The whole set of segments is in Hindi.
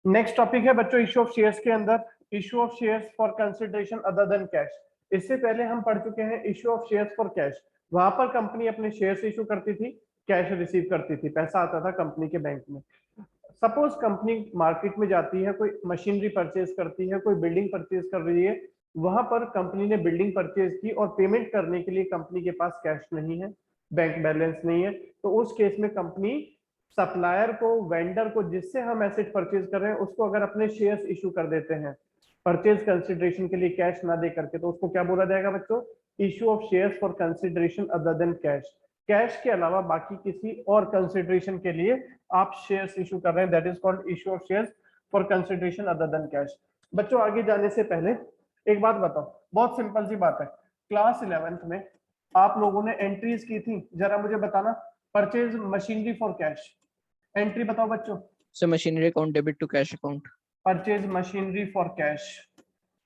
नेक्स्ट टॉपिक है बच्चों इशू ऑफ शेयर्स के अंदर issue of shares for consideration other than cash. इससे पहले हम पढ़ चुके हैं issue of shares for cash. वहां पर कंपनी अपने शेयर्स इशू करती थी, कैश रिसीव करती थी, पैसा आता था कंपनी के बैंक में। सपोज कंपनी मार्केट में जाती है, कोई मशीनरी परचेज करती है, कोई बिल्डिंग परचेज कर रही है, वहां पर कंपनी ने बिल्डिंग परचेज की और पेमेंट करने के लिए कंपनी के पास कैश नहीं है, बैंक बैलेंस नहीं है, तो उस केस में कंपनी सप्लायर को, वेंडर को, जिससे हम एसेट परचेज कर रहे हैं, उसको अगर अपने शेयर्स इशू कर देते हैं परचेज कंसिडरेशन के लिए कैश ना दे करके, तो उसको क्या बोला जाएगा बच्चों? Issue of shares for consideration other than cash. Cash के अलावा बाकी किसी और कंसिडरेशन के लिए आप शेयर्स इशू कर रहे हैं, that is called issue of shares for consideration other than cash. बच्चों आगे जाने से पहले एक बात बताओ, बहुत सिंपल सी बात है। क्लास 11th में आप लोगों ने एंट्रीज की थी, जरा मुझे बताना। Purchase machinery for cash, entry बताओ बच्चों। Sir machinery account debit to cash account. Purchase machinery for cash.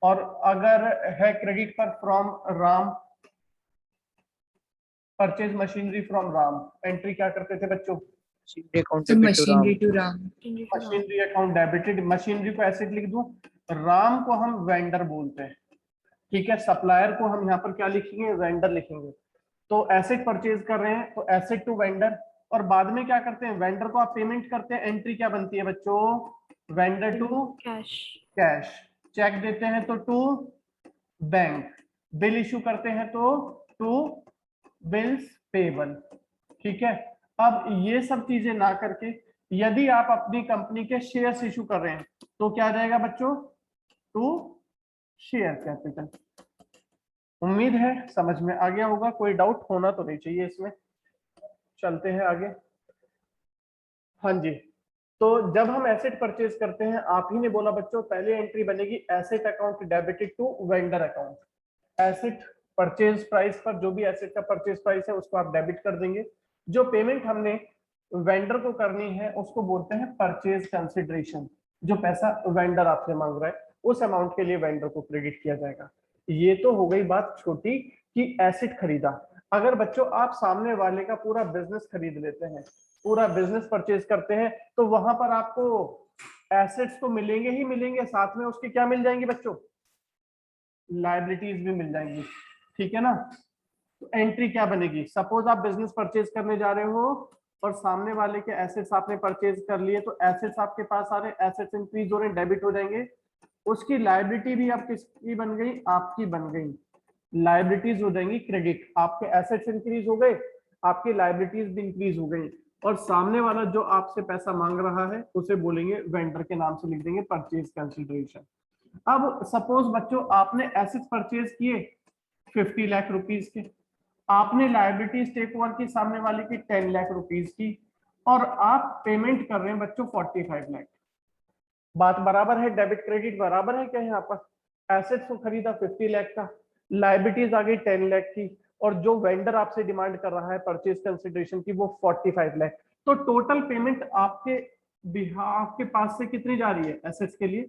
और अगर है क्रेडिट पर from Ram, purchase machinery from Ram, entry क्या करते थे बच्चों? Machinery account debit to Ram. Machinery to Ram. Machinery account debited. Machinery को एसेट लिख दूं, राम को हम वेंडर बोलते हैं, ठीक है। सप्लायर को हम यहाँ पर क्या लिखेंगे? वेंडर लिखेंगे। तो एसेट परचेज कर रहे हैं तो एसेट टू वेंडर, और बाद में क्या करते हैं? वेंडर को आप पेमेंट करते हैं, एंट्री क्या बनती है बच्चों? Vendor to cash. Cash. Cheque देते हैं तो टू बैंक। बिल इशू करते हैं तो टू बिल्स पेबल, ठीक है। अब ये सब चीजें ना करके यदि आप अपनी कंपनी के शेयर्स इशू कर रहे हैं तो क्या आ जाएगा बच्चों? To share capital. उम्मीद है समझ में आ गया होगा, कोई डाउट होना तो नहीं चाहिए इसमें। चलते हैं आगे। हाँ जी, तो जब हम एसेट परचेज करते हैं, आप ही ने बोला बच्चों, पहले एंट्री बनेगी asset account debited to vendor account. Asset purchase price पर जो भी एसेट का परचेज प्राइस है उसको आप डेबिट कर देंगे। जो पेमेंट हमने वेंडर को करनी है उसको बोलते हैं परचेज कंसिडरेशन। जो पैसा वेंडर आपसे मांग रहा है उस अमाउंट के लिए वेंडर को क्रेडिट किया जाएगा। ये तो हो गई बात छोटी कि एसेट खरीदा। अगर बच्चों आप सामने वाले का पूरा बिजनेस खरीद लेते हैं, पूरा बिजनेस परचेज करते हैं, तो वहां पर आपको एसेट्स तो मिलेंगे ही मिलेंगे, साथ में उसके क्या मिल जाएंगे बच्चों? लायबिलिटीज भी मिल जाएंगी, ठीक है ना। तो एंट्री क्या बनेगी? सपोज आप बिजनेस परचेज करने जा रहे हो और सामने वाले के एसेट्स आपने परचेज कर लिए, तो एसेट्स आपके पास आ रहे, एसेट्स इंक्रीज हो रहे, डेबिट हो जाएंगे। उसकी लायबिलिटी भी अब किसकी बन गई? आपकी बन गई। लायबिलिटीज हो जाएंगी क्रेडिट। आपके एसेट्स इंक्रीज हो गए, आपकी लायबिलिटीज भी इंक्रीज हो गई, और सामने वाला जो आपसे पैसा मांग रहा है उसे बोलेंगे वेंडर के नाम से लिख देंगे परचेज कंसिडरेशन। अब सपोज बच्चों आपने एसेट्स परचेज किए 50 लाख रुपीज के, आपने लायबिलिटीज टेक ओवर की सामने वाले की 10 लाख रुपीज की, और आप पेमेंट कर रहे हैं बच्चों 45 लाख। बात बराबर है? डेबिट क्रेडिट बराबर है क्या? यहाँ पर एसेट्स को खरीदा 50 लाख का, लायबिलिटीज आ गई 10 लाख की, और जो वेंडर आपसे डिमांड कर रहा है परचेज कंसिडरेशन की वो 45 लाख। तो टोटल पेमेंट आपके बिहाफ के पास से कितनी जा रही है एसेट्स के लिए?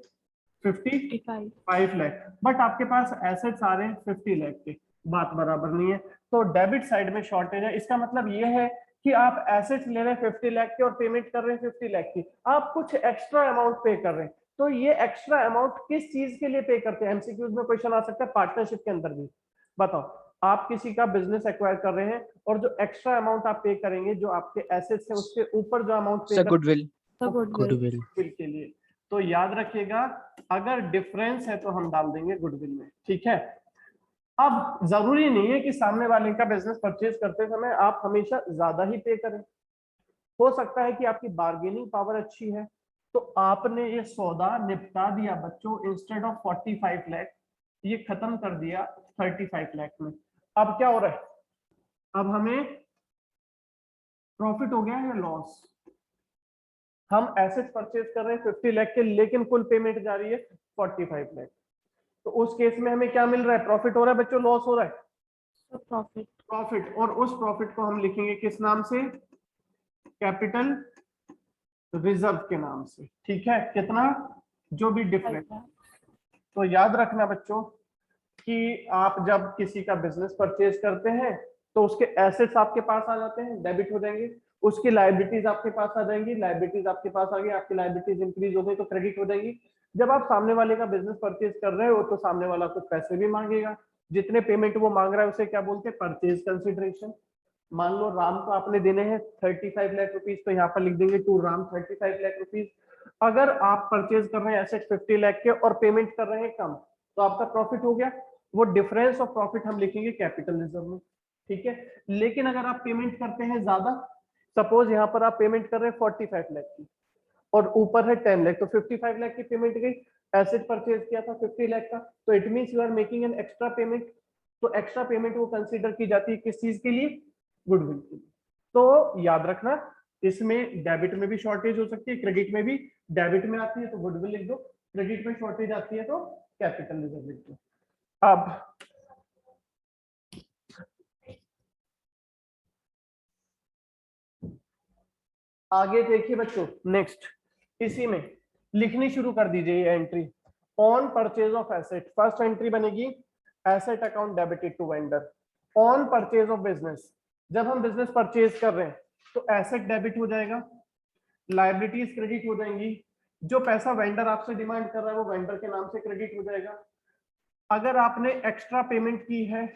55 लाख। बट आपके पास एसेट्स आ रहे हैं 50 लाख के। बात बराबर नहीं है, तो डेबिट साइड में शॉर्टेज है। इसका मतलब ये है कि आप एसेट्स ले रहे हैं 50 लाख के और पेमेंट कर रहे हैं 50 लाख की, आप कुछ एक्स्ट्रा अमाउंट पे कर रहे हैं। तो ये एक्स्ट्रा अमाउंट किस चीज के लिए पे करते हैं? एमसीक्यूज में क्वेश्चन आ सकता है, पार्टनरशिप के अंदर भी। बताओ, आप किसी का बिजनेस एक्वायर कर रहे हैं और जो एक्स्ट्रा अमाउंट आप पे करेंगे, जो आपके एसेट्स है उसके ऊपर जो अमाउंट पे सर गुडविल। गुडविल के लिए। तो याद रखिएगा, अगर डिफरेंस है तो हम डाल देंगे गुडविल में, ठीक है। अब जरूरी नहीं है कि सामने वाले का बिजनेस परचेज करते समय आप हमेशा ज्यादा ही पे करें। हो सकता है कि आपकी बार्गेनिंग पावर अच्छी है, तो आपने ये सौदा निपटा दिया बच्चों, इंस्टेड ऑफ 45 लाख ये खत्म कर दिया 35 लाख में। अब क्या हो रहा है? अब हमें प्रॉफिट हो गया है या लॉस? हम एसेट परचेज कर रहे हैं 50 लाख के, लेकिन कुल पेमेंट जा रही है 45 लाख। तो उस केस में हमें क्या मिल रहा है? प्रॉफिट हो रहा है बच्चों, लॉस हो रहा है? प्रॉफिट। प्रॉफिट। और उस प्रॉफिट को हम लिखेंगे किस नाम से? कैपिटल रिजर्व के नाम से, ठीक है। कितना? जो भी डिफरेंस। तो याद रखना बच्चों कि आप जब किसी का बिजनेस परचेज करते हैं तो उसके एसेट्स आपके पास आ जाते हैं, डेबिट हो जाएंगे, उसकी लाइबिलिटीज आपके पास आ जाएंगी, लाइबिलिटीज आपके पास आ गई, आपकी लाइबिलिटीज इंक्रीज हो गई तो क्रेडिट हो जाएगी। जब आप सामने वाले का बिजनेस परचेज कर रहे हो तो सामने वाला कुछ पैसे भी मांगेगा, जितने पेमेंट वो मांग रहा है उसे क्या बोलते हैं, परचेज कंसिडरेशन। मान लो राम को आपने देने हैं 35 लाख रुपीज, तो यहाँ पर लिख देंगे टू राम 35 लाख रुपीज। अगर आप परचेज कर रहे हैं एसेट 50 लाख के और पेमेंट कर रहे हैं कम, तो आपका प्रॉफिट हो गया, वो डिफरेंस ऑफ प्रॉफिट हम लिखेंगे कैपिटल रिजर्व में, ठीक है। लेकिन अगर आप पेमेंट करते हैं ज्यादा, सपोज यहाँ पर आप पेमेंट कर रहे हैं 45 लाख की और ऊपर है 10 लाख, तो 55 लाख की पेमेंट गई, एसेट परचेज किया था 50 लाख का, तो it means you are making an extra payment. तो एक्स्ट्रा पेमेंट वो कंसीडर की जाती है किस चीज के लिए, गुडविल के लिए। तो याद रखना इसमें डेबिट में भी शॉर्टेज हो सकती है, क्रेडिट में भी। डेबिट में आती है तो गुडविल लिख दो, क्रेडिट में शॉर्टेज आती है तो कैपिटल रिजर्व लिख दो। अब आगे देखिए बच्चों, नेक्स्ट इसी में लिखनी शुरू कर दीजिए ये entry, on purchase of asset. First entry बनेगी asset account debited to vendor. On purchase of business, जब हम बिजनेस परचेज कर रहे हैं तो एसेट डेबिट हो जाएगा, लाइबिलिटीज क्रेडिट हो जाएंगी, जो पैसा वेंडर आपसे डिमांड कर रहा है वो वेंडर के नाम से क्रेडिट हो जाएगा। अगर आपने एक्स्ट्रा पेमेंट की है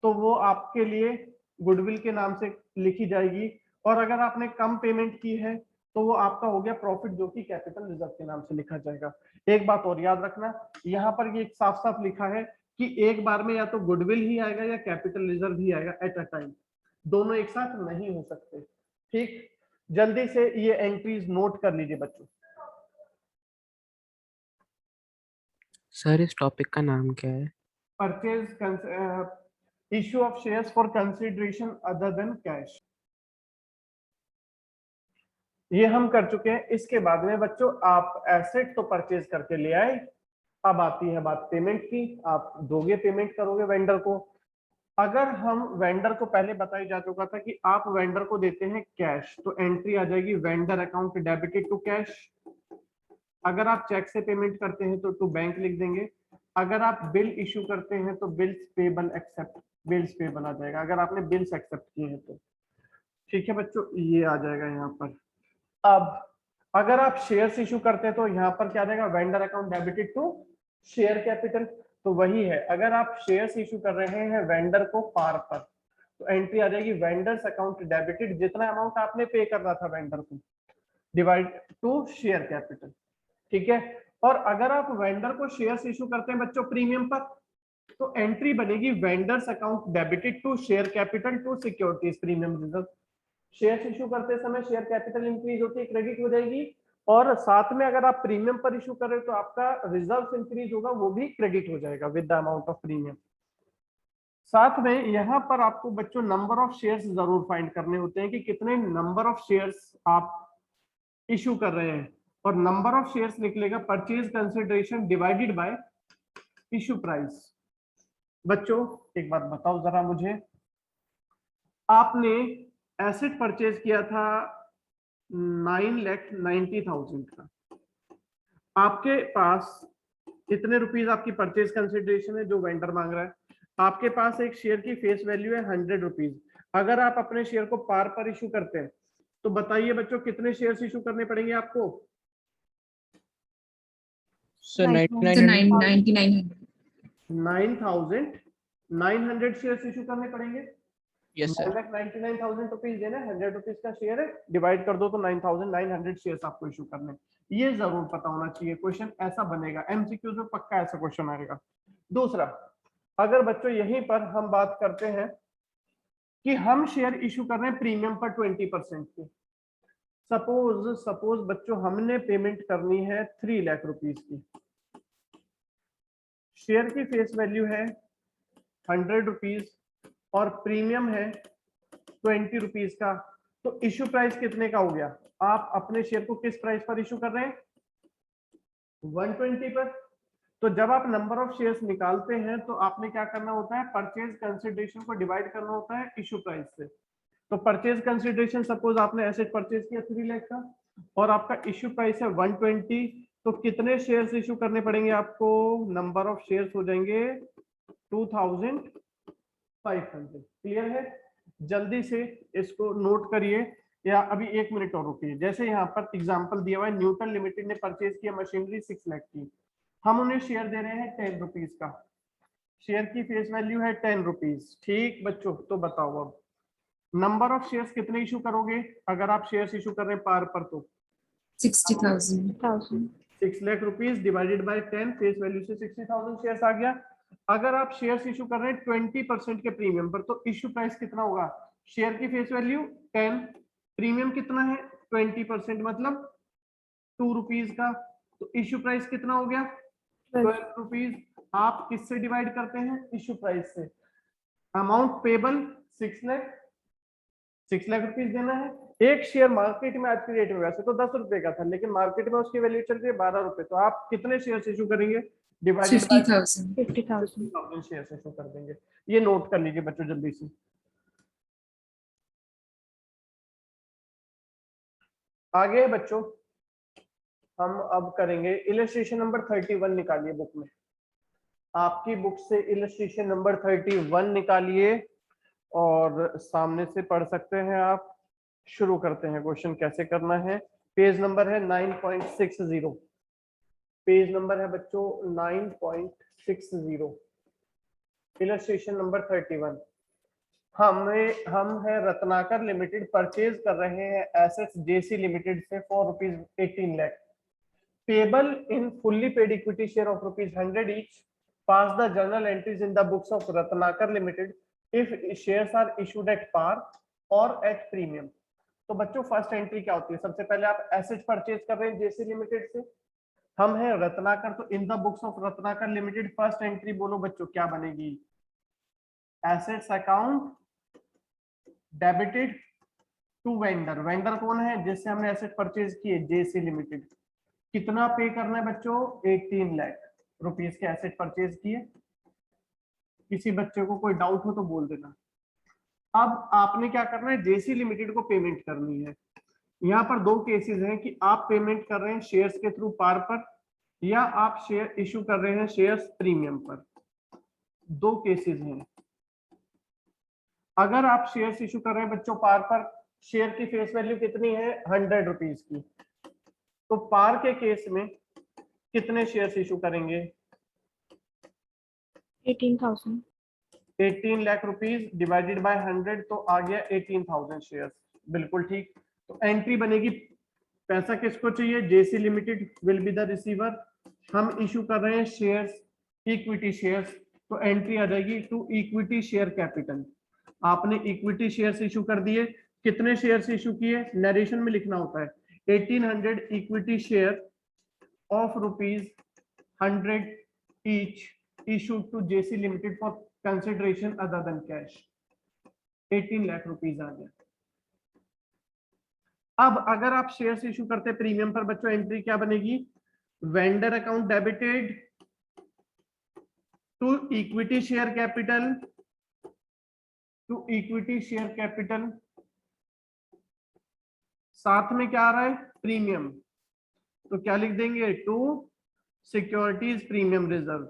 तो वो आपके लिए गुडविल के नाम से लिखी जाएगी, और अगर आपने कम पेमेंट की है तो वो आपका हो गया प्रॉफिट, जो कि कैपिटल रिजर्व के नाम से लिखा जाएगा। एक बात और याद रखना, यहाँ पर ये साफ साफ लिखा है कि एक बार में या तो गुडविल ही आएगा या कैपिटल रिजर्व ही आएगा एट अ टाइम, दोनों एक साथ नहीं हो सकते, ठीक। जल्दी से ये एंट्रीज नोट कर लीजिए बच्चों। सर इस टॉपिक का नाम क्या है? Purchase issue of shares for consideration other than cash, ये हम कर चुके हैं। इसके बाद में बच्चों आप एसेट तो परचेज करके ले आए, अब आती है बात पेमेंट की, आप दोगे पेमेंट करोगे वेंडर को। अगर हम वेंडर को, पहले बताया जा चुका था कि आप वेंडर को देते हैं कैश, तो एंट्री आ जाएगी vendor account debited to cash. अगर आप चेक से पेमेंट करते हैं तो टू बैंक लिख देंगे। अगर आप बिल इशू करते हैं तो bills payable accept, bills payable आ जाएगा अगर आपने बिल्स एक्सेप्ट किए हैं तो, ठीक है बच्चों, ये आ जाएगा यहाँ पर। अब अगर आप शेयर्स इशू करते हैं तो यहाँ पर क्या देगा, vendor account debited to share capital, तो वही है। अगर आप शेयर्स इशू कर रहे हैं वेंडर को पार पर, तो एंट्री आ जाएगी वेंडर्स अकाउंट डेबिटेड, जितना अमाउंट आपने पे करना था वेंडर को, डिवाइड टू शेयर कैपिटल, ठीक है। और अगर आप वेंडर को शेयर्स इशू करते हैं बच्चों प्रीमियम पर, तो एंट्री बनेगी vendors account debited to share capital to securities premium reserve. Shares issue करते समय शेयर कैपिटल इंक्रीज होती है, क्रेडिट हो जाएगी, और साथ में अगर आप प्रीमियम पर इशू कर रहे हो तो आपका रिजर्व इंक्रीज होगा, वो भी क्रेडिट हो जाएगा with the amount of premium. साथ में यहाँ पर आपको बच्चों नंबर ऑफ शेयर्स जरूर फाइंड करने होते हैं कि कितने नंबर ऑफ शेयर्स आप इशू कर रहे हैं, और नंबर ऑफ शेयर्स निकलेगा purchase consideration divided by issue price. बच्चों एक बात बताओ जरा मुझे, आपने एसेट परचेज किया था 9,90,000 का, आपके पास कितने रुपीज आपकी परचेज कंसिडरेशन है जो वेंडर मांग रहा है, आपके पास एक शेयर की फेस वैल्यू है 100 रुपीज। अगर आप अपने शेयर को पार पर इशू करते हैं तो बताइए बच्चों कितने शेयर्स इशू करने पड़ेंगे आपको? सर 9,900 शेयर्स इशू करने पड़ेंगे। Yes sir. 9,99,000 रुपीज देना, 100 रुपीज का शेयर है, डिवाइड कर दो तो 9,900 शेयर्स आपको इशू करने। ये जरूर पता होना चाहिए, क्वेश्चन ऐसा बनेगा एमसीक्यूज में, पक्का ऐसा क्वेश्चन आएगा। दूसरा, अगर बच्चों यहीं पर हम बात करते हैं कि हम शेयर इशू कर रहे हैं प्रीमियम पर 20% की, सपोज बच्चों हमने पेमेंट करनी है 3 लाख रुपीज की, शेयर की फेस वैल्यू है 100 रुपीज और प्रीमियम है 20 रुपीज का, तो इशू प्राइस कितने का हो गया? आप अपने शेयर को किस प्राइस पर इशू कर रहे हैं? 120 पर। तो जब आप नंबर ऑफ शेयर्स निकालते हैं तो आपने क्या करना होता है, परचेज कंसिडरेशन को डिवाइड करना होता है इशू प्राइस से। तो परचेज कंसिडरेशन, सपोज आपने एसेट परचेज किया 3 लाख का और आपका इशू प्राइस है 120, तो कितने शेयर्स इशू करने पड़ेंगे आपको? नंबर ऑफ शेयर्स हो जाएंगे 2500। क्लियर है? जल्दी से इसको नोट करिए या अभी 1 मिनट और रुकिए। जैसे यहाँ पर एग्जांपल दिया हुआ है, न्यूटन लिमिटेड ने परचेज किया मशीनरी 6 लाख की, हम उन्हें शेयर दे रहे हैं 10 रुपीज का, शेयर की फेस वैल्यू है 10 रुपीज। ठीक बच्चों, तो बताओ अब नंबर ऑफ शेयर्स कितने इशू करोगे अगर आप शेयर्स इशू कर रहे हैं पार पर? तो 60,000 6 lakh rupees divided by 10, face value से 60,000 शेयर्स आ गया। अगर आप शेयर्स इशू कर रहे हैं 20% के प्रीमियम पर, तो इशू प्राइस कितना होगा? शेयर की फेस वैल्यू 10, प्रीमियम कितना है 20%, मतलब 2 रुपीज का, तो इशू प्राइस कितना हो गया 12 रुपीज। आप किससे डिवाइड करते हैं? इशू प्राइस से। अमाउंट पेबल 6 लाख रुपीज देना है। एक शेयर मार्केट में आज की डेट में वैसे तो 10 रुपए का था, लेकिन मार्केट में उसकी वैल्यू चल रही है 12 रुपए, तो आप कितने शेयर इशू करेंगे? डिवाइडेड बाय 50,000 शेयर इशू कर देंगे। ये नोट कर लीजिए बच्चों जल्दी से। आगे बच्चों हम अब करेंगे इलस्ट्रेशन नंबर 31 निकालिए बुक में, आपकी बुक से इलस्ट्रेशन नंबर 31 निकालिए और सामने से पढ़ सकते हैं आप। शुरू करते हैं, क्वेश्चन कैसे करना है। पेज नंबर है 9.60, पेज नंबर है बच्चों 9.60, इलस्ट्रेशन नंबर 31। हम है रत्नाकर लिमिटेड परचेज कर रहे हैं एसेट्स जेसी लिमिटेड से for ₹18 lakh, payable in fully paid equity share of ₹100 each, pass the journal entries in the books of Ratnakar limited if shares are issued at par or at premium. तो बच्चों फर्स्ट एंट्री क्या होती है? सबसे पहले आप एसेट परचेज कर रहे हैं जेसी लिमिटेड से, हम है रत्नाकर, तो in the books of Ratnakar limited first entry बोलो बच्चों क्या बनेगी? Assets account debited to vendor, vendor कौन है जिससे हमने एसेट परचेज किए? JC limited. कितना पे करना है बच्चों? 18 लाख रुपीज के एसेट परचेज किए। किसी बच्चे को कोई डाउट हो तो बोल देना। अब आपने क्या करना है? जेसी लिमिटेड को पेमेंट करनी है। यहाँ पर दो केसेस हैं कि आप पेमेंट कर रहे हैं शेयर्स के थ्रू पार पर, या आप शेयर इशू कर रहे हैं शेयर्स प्रीमियम पर। दो केसेस हैं। अगर आप शेयर्स इशू कर रहे हैं बच्चों पार पर, शेयर की फेस वैल्यू कितनी है? 100 रुपीज की, तो पार के केस में कितने शेयर्स इशू करेंगे? 18 लाख रुपीज डिवाइडेड बाय 100, तो आ गया 18,000 शेयर्स। बिल्कुल ठीक। तो एंट्री बनेगी, पैसा किसको चाहिए? JC limited will be the receiver. हम इशू कर रहे हैं शेयर्स, इक्विटी शेयर्स, तो एंट्री आ जाएगी टू इक्विटी शेयर कैपिटल। आपने इक्विटी शेयर्स इशू कर दिए। कितने शेयर्स इशू किए? नरेशन में लिखना होता है 1800 equity share of ₹100 each issued to JC Limited for consideration other than cash। 18 lakh rupees आ गया। अब अगर आप शेयर्स इशू करते प्रीमियम पर बच्चों, एंट्री क्या बनेगी? Vendor account debited to equity share capital, to equity share capital, साथ में क्या आ रहा है? प्रीमियम, तो क्या लिख देंगे? To securities premium reserve,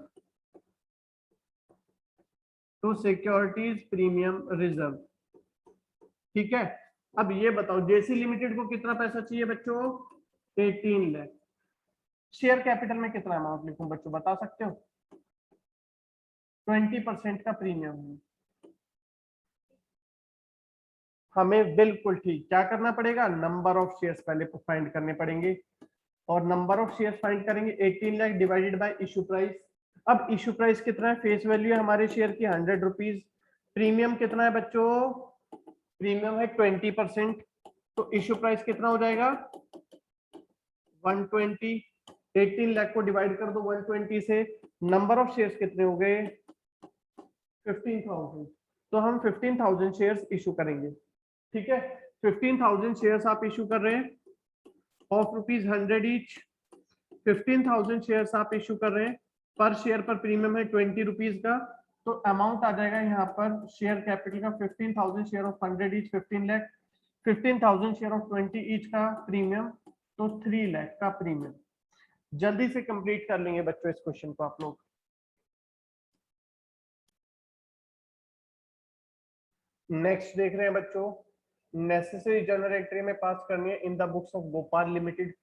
to securities premium reserve. ठीक है। अब ये बताओ जेसी लिमिटेड को कितना पैसा चाहिए बच्चों? 18 लाख। शेयर कैपिटल में कितना अमाउंट लिखूं बच्चों, बता सकते हो? 20% का प्रीमियम है। हमें बिल्कुल ठीक क्या करना पड़ेगा? नंबर ऑफ शेयर्स पहले फाइंड करने पड़ेंगे, और नंबर ऑफ शेयर्स फाइंड करेंगे 18 lakh divided by issue price. अब इशू प्राइस कितना है? फेस वैल्यू है हमारे शेयर की 100 रुपीज। प्रीमियम कितना है बच्चों? प्रीमियम है 20%, तो इशू प्राइस कितना हो जाएगा? 120। 18 लाख को डिवाइड कर दो 120 से, नंबर ऑफ शेयर्स कितने हो गए? 15,000। तो हम 15,000 शेयर्स इशू करेंगे। ठीक है, 15,000 शेयर्स आप इशू कर रहे हैं ऑफ ₹100 ईच। 15,000 शेयर्स आप इशू कर रहे हैं, पर शेयर पर प्रीमियम है 20 रुपीज का, तो अमाउंट आ जाएगा यहाँ पर शेयर कैपिटल का 15,000 share of 100 each 15 lakh, 15,000 share of 20 each का प्रीमियम, तो 3 लाख का प्रीमियम। जल्दी से कंप्लीट कर लेंगे बच्चों इस क्वेश्चन को आप लोग। नेक्स्ट देख रहे हैं बच्चों, नेसेसरी जर्नल एंट्री में पास करनी है। इन the books of Gopal limited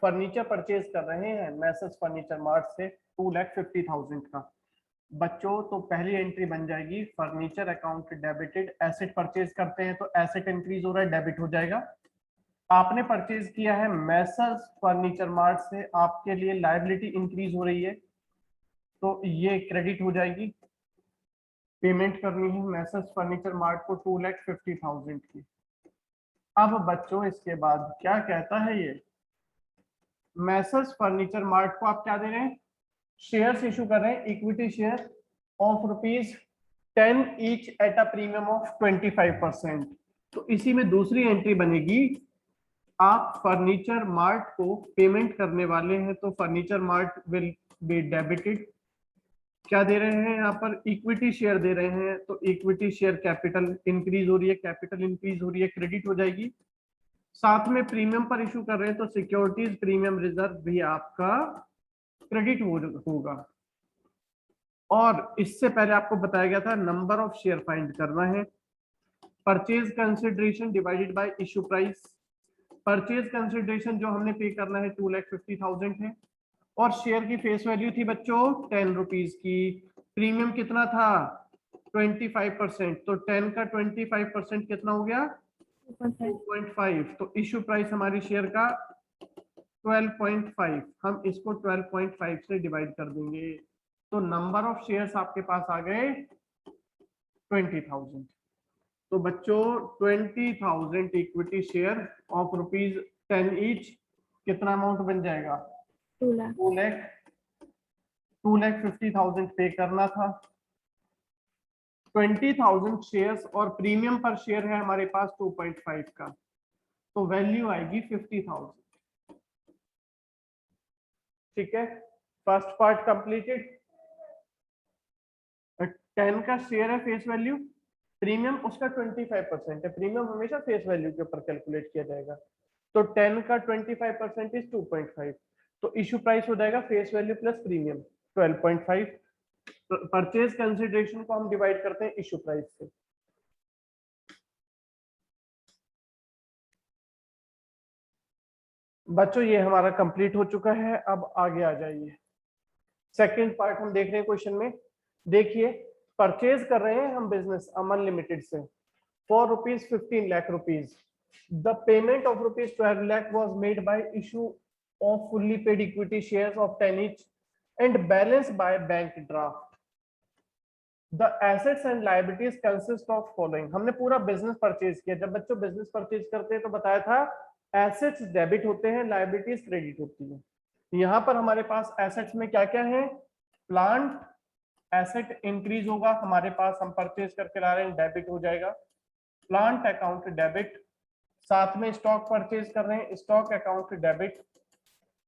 furniture purchase कर रहे हैं मैसेज फर्नीचर मार्ट से 2,50,000 का। बच्चों तो पहली एंट्री बन जाएगी furniture account debited. Asset purchase करते हैं तो एसेट इंक्रीज हो रहा है, डेबिट हो जाएगा। आपने परचेज किया है मैसेज फर्नीचर मार्ट से, आपके लिए लायबिलिटी इंक्रीज हो रही है तो ये क्रेडिट हो जाएगी। पेमेंट करनी है मैसेज फर्नीचर मार्ट को 2,50,000 की। अब बच्चों इसके बाद क्या कहता है ये, मैसेज फर्नीचर मार्ट को आप क्या दे रहे हैं, शेयर्स इशू कर रहे हैं, equity share of ₹10 each at a premium of 25%। तो इसी में दूसरी एंट्री बनेगी, आप फर्नीचर मार्ट को पेमेंट करने वाले हैं तो furniture mart will be debited. क्या दे रहे हैं यहाँ पर, इक्विटी शेयर दे रहे हैं तो इक्विटी शेयर कैपिटल इंक्रीज हो रही है, कैपिटल इंक्रीज हो रही है, क्रेडिट हो जाएगी। साथ में प्रीमियम पर इशू कर रहे हैं तो सिक्योरिटीज प्रीमियम रिजर्व भी आपका क्रेडिट होगा। और इससे पहले आपको बताया गया था नंबर ऑफ शेयर फाइंड करना है। Purchase consideration divided by issue price. Purchase consideration जो हमने पे करना है 2,50,000 है और शेयर की फेस वैल्यू थी बच्चों 10 रुपीज की। प्रीमियम कितना था 25%, तो 10 का 25% कितना हो गया 2.5। तो इशू प्राइस हमारी शेयर का 12.5, हम इसको 12.5 से डिवाइड कर देंगे तो नंबर ऑफ शेयर्स आपके पास आ गए 20,000। तो बच्चों 20,000 इक्विटी शेयर ऑफ ₹10 ईच कितना अमाउंट बन जाएगा 2,50,000 पे करना था। 20,000 शेयर्स और प्रीमियम पर शेयर है हमारे पास 2.5 का, तो वैल्यू आएगी 50,000। ठीक है, फर्स्ट पार्ट कंप्लीटेड। 10 का शेयर है फेस वैल्यू, प्रीमियम उसका 25% है, प्रीमियम हमेशा फेस वैल्यू के ऊपर कैलकुलेट किया जाएगा। तो 10 का 25% इज 2.5, तो इशू प्राइस हो जाएगा face value plus premium 12.5। Purchase consideration को हम डिवाइड करते हैं इशू प्राइस से। बच्चों ये हमारा कंप्लीट हो चुका है, अब आगे आ जाइए। सेकंड पार्ट हम देख रहे हैं क्वेश्चन में। देखिए परचेज कर रहे हैं हम बिजनेस अमन लिमिटेड से for ₹15 lakh. The payment of ₹12 lakh was made by issue off fully paid equity shares of 10 each and balance by bank draft. The assets and liabilities consist of following. हमने पूरा बिजनेस परचेज किया। जब बच्चों बिजनेस परचेज करते हैं तो बताया था एसेट्स डेबिट होते हैं, लायबिलिटीज क्रेडिट होती है। यहाँ पर हमारे पास एसेट्स में क्या क्या है, प्लांट एसेट इंक्रीज होगा हमारे पास, हम परचेज करके ला रहे हैं, डेबिट हो जाएगा, प्लांट अकाउंट डेबिट। साथ में स्टॉक परचेज कर रहे हैं, stock account debit,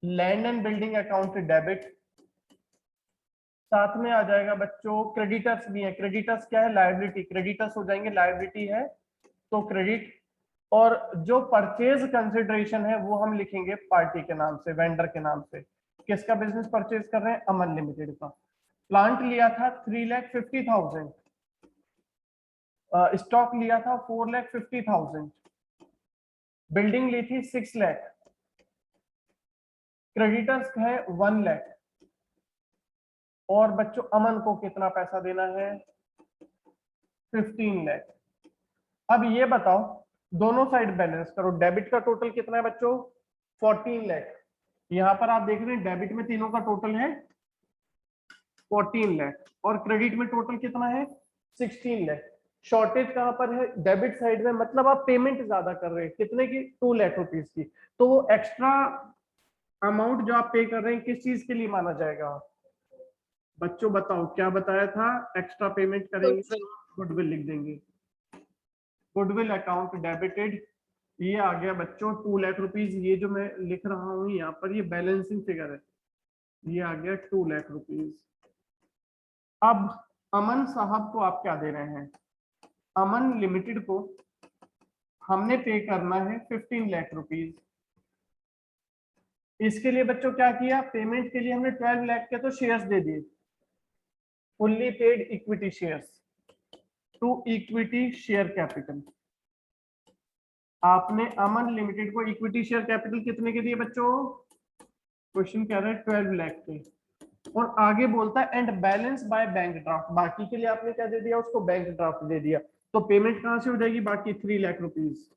land and building account debit. साथ में आ जाएगा बच्चों क्रेडिटर्स भी है, क्रेडिटर्स क्या है लायबिलिटी, क्रेडिटर्स हो जाएंगे, लायबिलिटी है तो क्रेडिट। और जो परचेज कंसिडरेशन है वो हम लिखेंगे पार्टी के नाम से, वेंडर के नाम से। किसका बिजनेस परचेज कर रहे हैं, अमन लिमिटेड का। प्लांट लिया था 3,50,000, स्टॉक लिया था 4,50,000, बिल्डिंग ली थी 6 लाख, क्रेडिटर्स है 1 लाख। और बच्चों अमन को कितना पैसा देना है 15 लाख। अब ये बताओ दोनों साइड बैलेंस करो, डेबिट का टोटल कितना है बच्चों 14 लाख। यहाँ पर आप देख रहे हैं डेबिट में तीनों का टोटल है 14 लाख और क्रेडिट में टोटल कितना है 16 लाख। शॉर्टेज कहां पर है, डेबिट साइड में, मतलब आप पेमेंट ज्यादा कर रहे हैं कितने की 2 लाख रुपीज की। तो वो एक्स्ट्रा अमाउंट जो आप पे कर रहे हैं किस चीज के लिए माना जाएगा बच्चों, बताओ क्या बताया था, एक्स्ट्रा पेमेंट करेंगे, गुडविल लिख देंगे, गुडविल अकाउंट डेबिटेड। ये आ गया बच्चों 2 लाख रुपीज। ये जो मैं लिख रहा हूँ यहाँ पर ये बैलेंसिंग फिगर है, ये आ गया 2 लाख रुपीज। अब अमन साहब को आप क्या दे रहे हैं, अमन लिमिटेड को हमने पे करना है 15 लाख रुपीज। इसके लिए बच्चों क्या किया, पेमेंट के लिए हमने 12 लाख के तो शेयर्स दे दिए, fully paid equity shares to equity share capital. आपने अमन लिमिटेड को इक्विटी शेयर कैपिटल कितने के दिए बच्चों? क्वेश्चन कह रहा है 12 लाख के, और आगे बोलता है and balance by bank draft, बाकी के लिए आपने क्या दे दिया उसको? बैंक ड्राफ्ट दे दिया। तो पेमेंट कहां से हो जाएगी बाकी? 3 लाख रुपीज,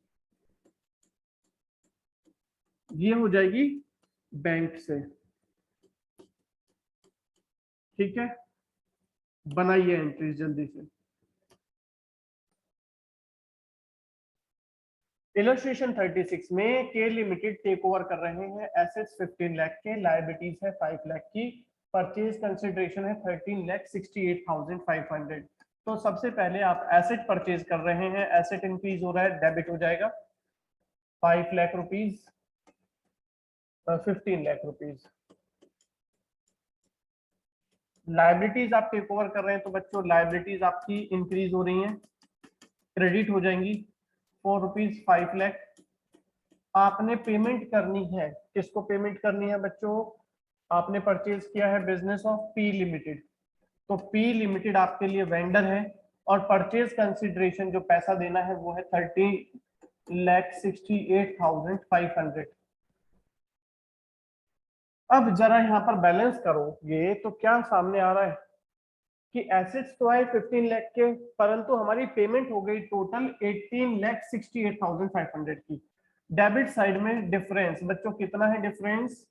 ये हो जाएगी बैंक से। ठीक है, बनाइए एंट्रीज जल्दी से। इलस्ट्रेशन 36 में के लिमिटेड टेक ओवर कर रहे हैं एसेट्स 15 लाख के, लायबिलिटीज है 5 लाख की, परचेज कंसिडरेशन है 13,68,500। तो सबसे पहले आप एसेट परचेज कर रहे हैं, एसेट इंक्रीज हो रहा है, डेबिट हो जाएगा 5 lakh rupees, 15 lakh rupees. Liabilities आप टेक ओवर कर रहे हैं तो बच्चों लायबिलिटीज आपकी इंक्रीज हो रही हैं, क्रेडिट हो जाएंगी 4 रुपीज 5 लाख। आपने पेमेंट करनी है, किसको पेमेंट करनी है बच्चों? आपने परचेज किया है बिजनेस ऑफ पी लिमिटेड, तो पी लिमिटेड आपके लिए वेंडर है, और परचेज कंसिडरेशन जो पैसा देना है वो है 30,68,500। अब जरा यहाँ पर बैलेंस करोगे तो क्या सामने आ रहा है कि एसेट्स तो आए 15 लाख के, परंतु हमारी पेमेंट हो गई टोटल 18,68,500 की। डेबिट साइड में डिफरेंस बच्चों कितना है? डिफरेंस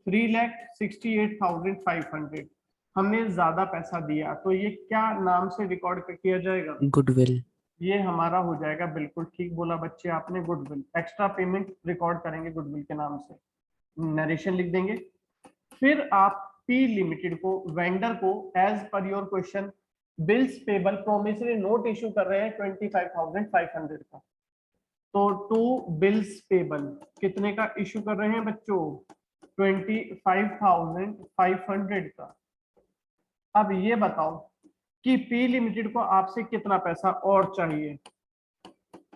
3,68,500। हमने ज्यादा पैसा दिया, तो ये क्या नाम से रिकॉर्ड किया जाएगा? गुडविल। ये हमारा हो जाएगा, बिल्कुल ठीक बोला बच्चे आपने, गुडविल। एक्स्ट्रा पेमेंट रिकॉर्ड करेंगे गुडविल के नाम से, नरेशन लिख देंगे। फिर आप पी लिमिटेड को, वेंडर को, as per your question bills payable promissory note issue कर रहे हैं 25,500 का। तो टू बिल्स पेबल कितने का इशू कर रहे हैं बच्चों? 25,500 का। अब ये बताओ कि पी लिमिटेड को आपसे कितना पैसा और चाहिए?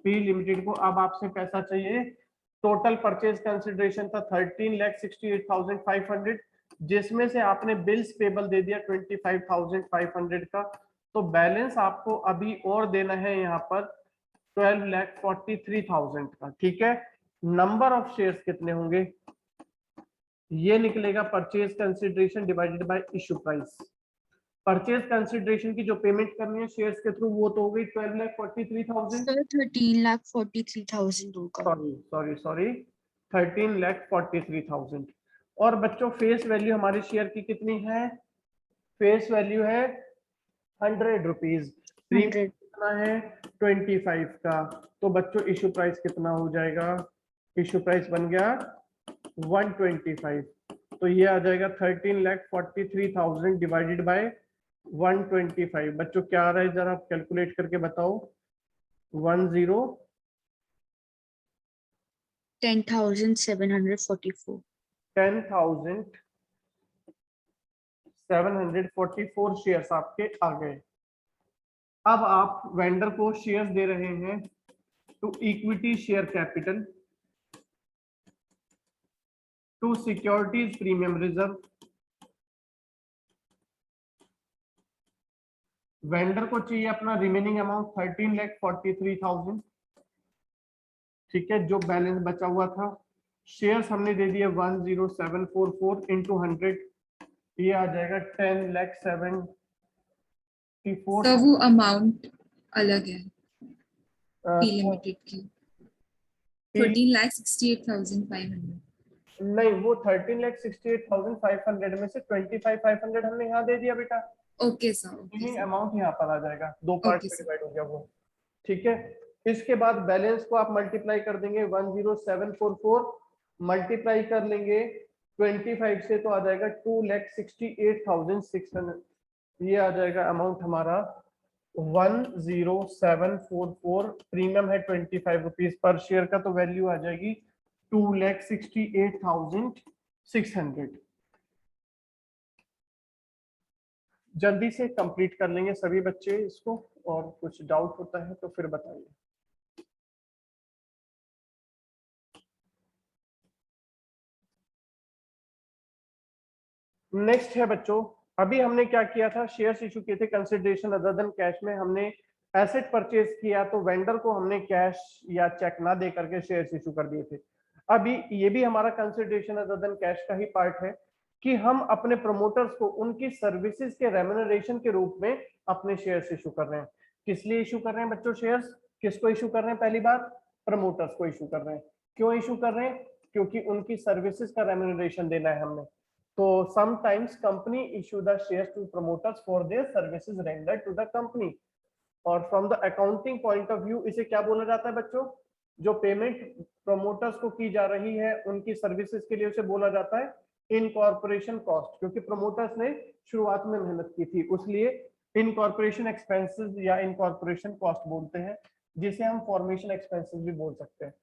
पी लिमिटेड को अब आपसे पैसा चाहिए, टोटल परचेज कंसिडरेशन था 13,68,500, जिसमें से आपने बिल्स पेबल दे दिया 25,500 का, तो बैलेंस आपको अभी और देना है यहाँ पर 12,43,000 का। ठीक है, नंबर ऑफ शेयर्स कितने होंगे? ये निकलेगा purchase consideration divided by issue price. Purchase consideration की जो पेमेंट करनी है शेयर्स के थ्रू वो तो हो गई 12,43,000। सर 13,43,000 होगा। सॉरी 13,43,000। और बच्चों फेस वैल्यू हमारे शेयर की कितनी है? फेस वैल्यू है 100 रुपीज, प्रीमियम 100। कितना है? 25 का। तो बच्चों इशू प्राइस कितना हो जाएगा? इशू प्राइस बन गया 125। तो ये आ जाएगा 13,43,000 डिवाइडेड बाय 125। बच्चों क्या आ रहा है जरा आप कैलकुलेट करके बताओ। 10,744। 10,744 शेयर्स आपके आ गए। अब आप वेंडर को शेयर्स दे रहे हैं to equity share capital, to securities premium reserve. Vendor को चाहिए अपना रिमेनिंग अमाउंट 13,43,000। ठीक है, जो बैलेंस बचा हुआ था। शेयर्स हमने दे दिए 10744 इंटू 100, ये आ जाएगा 10,74,000। तो वो अमाउंट अलग है पी लिमिटेड की 13,68,500। नहीं, वो 13,68,500 में से 25,500 हमने यहाँ दे दिया बेटा। Okay sir, okay sir, amount यहाँ पर आ जाएगा, दो पार्ट ओके में सर। डिवाइड हो गया वो। ठीक है, इसके बाद बैलेंस को आप मल्टीप्लाई कर देंगे 10744 मल्टीप्लाई कर लेंगे 25 से, तो आ जाएगा 2,68,600। ये आ जाएगा अमाउंट हमारा 10744। प्रीमियम है 25 रुपीज पर शेयर का, तो वैल्यू आ जाएगी 2,68,600। जल्दी से कंप्लीट कर लेंगे सभी बच्चे इसको, और कुछ डाउट होता है तो फिर बताइए। नेक्स्ट है बच्चों, अभी हमने क्या किया था? शेयर्स इशू किए थे कंसिडरेशन अदर देन कैश में, हमने एसेट परचेज किया तो वेंडर को हमने कैश या चेक ना दे करके शेयर्स इशू कर दिए थे। अभी ये भी हमारा कंसिडरेशन अदर देन कैश का ही पार्ट है कि हम अपने प्रमोटर्स को उनकी सर्विसेज के रेम्यूनरेशन के रूप में अपने शेयर्स इशू कर रहे हैं। किस लिए इशू कर रहे हैं बच्चों शेयर्स? किसको इशू कर रहे हैं? पहली बात प्रमोटर्स को इशू कर रहे हैं। क्यों इशू कर रहे हैं? क्योंकि उनकी सर्विसेज का रेम्यूनरेशन देना है हमने। तो sometimes company issue the shares to promoters for their services rendered to the company. और from the accounting point of view इसे क्या बोला जाता है बच्चों? जो पेमेंट प्रमोटर्स को की जा रही है उनकी सर्विसेज के लिए उसे बोला जाता है इनकॉर्पोरेशन कॉस्ट, क्योंकि प्रमोटर्स ने शुरुआत में मेहनत की थी, उसलिए इनकॉर्पोरेशन एक्सपेंसेस या इनकॉर्पोरेशन कॉस्ट बोलते हैं, जिसे हम फॉर्मेशन एक्सपेंसेस भी बोल सकते हैं।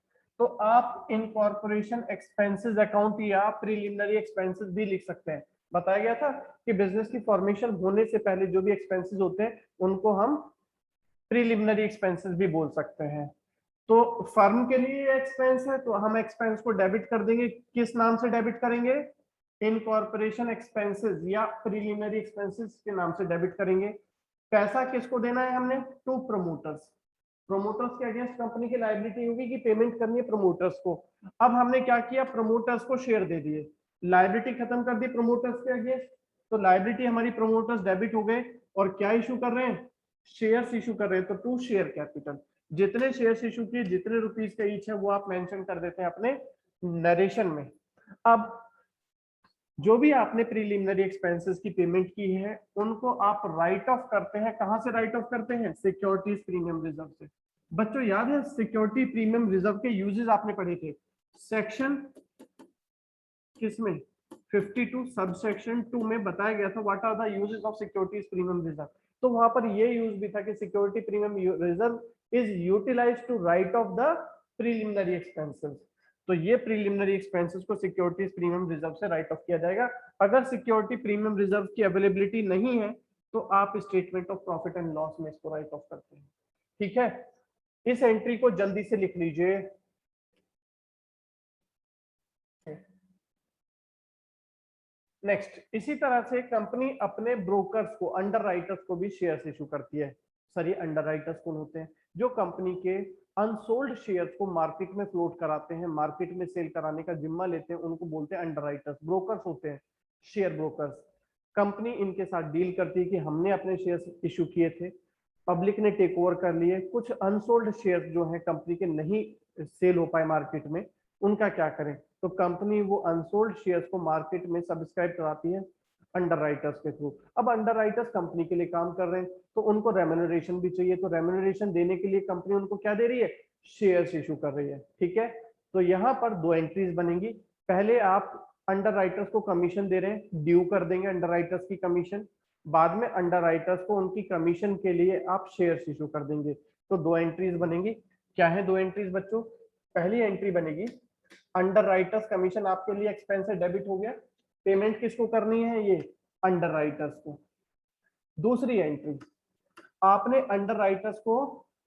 तो आप इनकॉर्पोरेशन एक्सपेंसेस अकाउंट या प्रीलिमिनरी एक्सपेंसेस भी लिख सकते हैं। बताया गया था कि बिजनेस की फॉर्मेशन होने से पहले जो भी एक्सपेंसेस होते हैं उनको हम प्रीलिमिनरी एक्सपेंसेस भी बोल सकते हैं। तो फर्म के लिए एक्सपेंस है तो हम एक्सपेंस को डेबिट कर देंगे। किस नाम से डेबिट करेंगे? इनकॉर्पोरेशन एक्सपेंसेस या प्रीलिमिनरी एक्सपेंसेस के नाम से डेबिट करेंगे। पैसा किसको देना है हमने? To promoters. प्रमोटर्स के अगेंस्ट कंपनी की लायबिलिटी होगी कि पेमेंट करनी है प्रमोटर्स को। अब हमने क्या किया? प्रमोटर्स को शेयर दे दिए, लायबिलिटी खत्म कर दी प्रमोटर्स के अगेंस्ट। तो लायबिलिटी हमारी प्रमोटर्स डेबिट हो गए और क्या इशू कर रहे हैं? शेयर्स इशू कर रहे हैं। तो टू शेयर कैपिटल, जितने शेयर्स इशू किए जितने रुपीस का ईच है वो आप मेंशन कर देते हैं अपने नरेशन में। अब जो भी आपने प्रीलिमिनरी एक्सपेंसेस की पेमेंट की है उनको आप राइट ऑफ करते हैं। कहां से राइट ऑफ करते हैं? सिक्योरिटीज प्रीमियम रिजर्व से। बच्चों याद है सिक्योरिटी प्रीमियम रिजर्व के यूजेस आपने पढ़े थे सेक्शन किसमें? 52 सब सेक्शन 2 में बताया गया था what are the uses of securities premium reserve. तो वहां पर ये यूज भी था कि security premium reserve is utilised to write off the preliminary expenses. तो ये प्रीलिमिनरी एक्सपेंसेस को सिक्योरिटीज प्रीमियम रिजर्व से राइट ऑफ किया जाएगा। अगर सिक्योरिटी प्रीमियम रिजर्व की अवेलेबिलिटी नहीं है तो आप statement of profit and loss में इसको राइट ऑफ करते हैं। ठीक है, इस एंट्री को जल्दी से लिख लीजिए। नेक्स्ट, इसी तरह से कंपनी अपने ब्रोकर्स को, अंडरराइटर्स को भी शेयर्स इशू करती है। सर ये अंडरराइटर्स कौन होते हैं? जो कंपनी के अनसोल्ड शेयर्स को मार्केट में फ्लोट कराते हैं, मार्केट में सेल कराने का जिम्मा लेते हैं, उनको बोलते हैं अंडरराइटर्स। ब्रोकर्स होते हैं शेयर ब्रोकर्स। कंपनी इनके साथ डील करती है कि हमने अपने शेयर्स इशू किए थे, पब्लिक ने टेक ओवर कर लिए, कुछ अनसोल्ड शेयर्स जो है कंपनी के नहीं सेल हो पाए मार्केट में, उनका क्या करें? तो कंपनी वो अनसोल्ड शेयर्स को मार्केट में सब्सक्राइब कराती है अंडरराइटर्स के थ्रू। अब अंडरराइटर्स कंपनी के लिए काम कर रहे हैं तो उनको रेम्यूनरेशन भी चाहिए, तो रेम्यूनरेशन देने के लिए कंपनी उनको क्या दे रही है? शेयर्स इशू कर रही है। ठीक है, तो यहाँ पर दो एंट्रीज बनेंगी। पहले आप अंडरराइटर्स को कमीशन दे रहे हैं, ड्यू कर देंगे अंडरराइटर्स की कमीशन। बाद में अंडरराइटर्स को उनकी कमीशन के लिए आप शेयर्स इशू कर देंगे। तो दो एंट्रीज बनेंगी। क्या है दो एंट्रीज बच्चों? पहली एंट्री बनेगी अंडरराइटर्स कमीशन आपके लिए एक्सपेंस है, डेबिट हो गया। पेमेंट किसको करनी है? ये अंडरराइटर्स को। दूसरी एंट्री, आपने अंडरराइटर्स को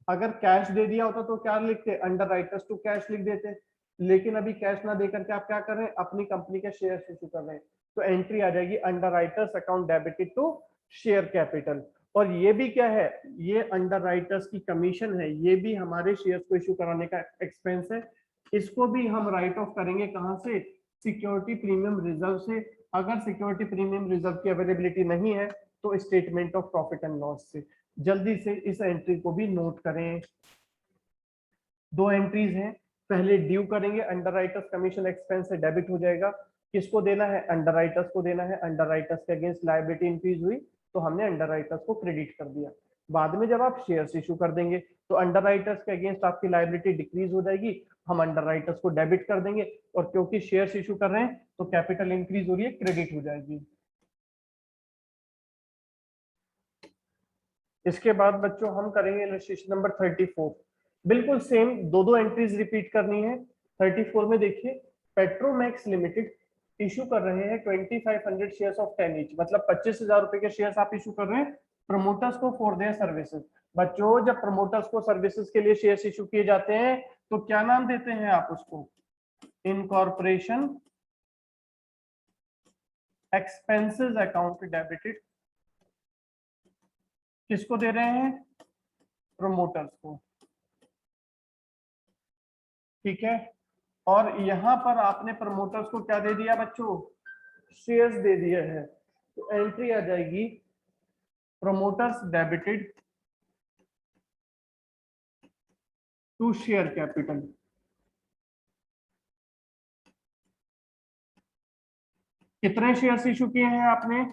अगर कैश दे दिया होता तो क्या लिखते? अंडरराइटर्स टू कैश लिख देते। लेकिन अभी कैश ना देकर के आप क्या कर रहे हैं? अपनी कंपनी के शेयर इशू कर रहे हैं। तो एंट्री आ जाएगी underwriters account debited to share capital. और ये भी क्या है? ये अंडरराइटर्स की कमीशन है, ये भी हमारे शेयर्स को इशू कराने का एक्सपेंस है। इसको भी हम राइट ऑफ करेंगे कहां से? सिक्योरिटी प्रीमियम रिजर्व से। अगर सिक्योरिटी प्रीमियम रिजर्व की अवेलेबिलिटी नहीं है तो statement of profit and loss से। जल्दी से इस एंट्री को भी नोट करें। दो एंट्रीज हैं, पहले ड्यू करेंगे, अंडरराइटर्स कमीशन एक्सपेंस से डेबिट हो जाएगा। किसको देना है? अंडरराइटर्स को देना है। अंडरराइटर्स के अगेंस्ट लायबिलिटी इंक्रीज हुई तो हमने अंडरराइटर्स को क्रेडिट कर दिया। बाद में जब आप शेयर्स इशू कर देंगे तो अंडरराइटर्स के अगेंस्ट आपकी लायबिलिटी डिक्रीज हो जाएगी, हम अंडरराइटर्स को डेबिट कर देंगे। और क्योंकि शेयर्स इशू कर रहे हैं तो कैपिटल इंक्रीज हो रही है, क्रेडिट हो जाएगी। इसके बाद बच्चों हम करेंगे इलस्ट्रेशन नंबर 34। बिल्कुल सेम दो दो एंट्रीज रिपीट करनी है। 34 में देखिए, पेट्रोमैक्स लिमिटेड इशू कर रहे हैं 2500 शेयर्स ऑफ 10 ईच, मतलब 25,000 रुपए के शेयर्स आप इशू कर रहे हैं प्रमोटर्स को फॉर देयर सर्विसेज। बच्चों जब प्रमोटर्स को सर्विसेज के लिए शेयर्स इशू किए जाते हैं तो क्या नाम देते हैं आप उसको? Incorporation expenses account debited. किसको दे रहे हैं? प्रमोटर्स को, ठीक है। और यहां पर आपने प्रमोटर्स को क्या दे दिया बच्चों, शेयर्स दे दिए हैं, तो एंट्री आ जाएगी promoters debited to share capital. कितने शेयर्स इशू किए हैं आपने,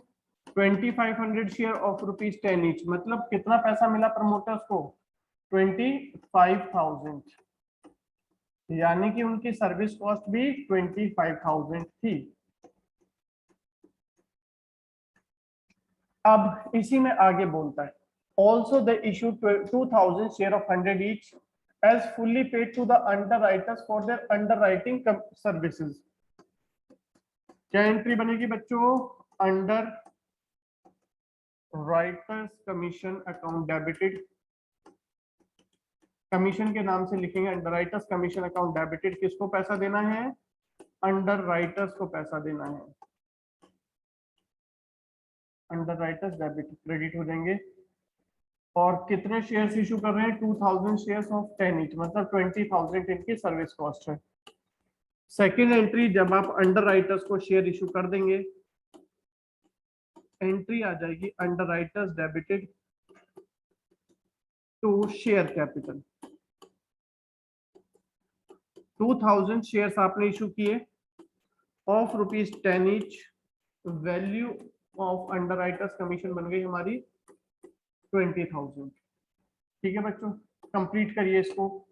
2500 शेयर ऑफ ₹10 ईच, मतलब कितना पैसा मिला प्रमोटर्स को, 25,000, यानी कि उनकी सर्विस कॉस्ट भी 25,000 थी। अब इसी में आगे बोलता है, also the issue 2000 share of 100 each as fully paid to the underwriters for their underwriting services. क्या एंट्री बनेगी बच्चों, underwriters commission account debited, commission के नाम से लिखेंगे अंडरराइटर्स कमीशन अकाउंट डेबिटेड। किसको पैसा देना है, अंडरराइटर्स को पैसा देना है, अंडरराइटर्स डेबिट क्रेडिट हो जाएंगे। और कितने शेयर्स इशू कर रहे हैं, 2000 शेयर्स ऑफ 10 ईच, मतलब 20,000 इनकी सर्विस कॉस्ट है। सेकेंड एंट्री, जब आप अंडरराइटर्स को शेयर इशू कर देंगे, एंट्री आ जाएगी underwriters debited to share capital. 2000 shares आपने इशू किए of ₹10 each, value of underwriters commission बन गई हमारी 20,000। ठीक है बच्चों, कंप्लीट करिए इसको।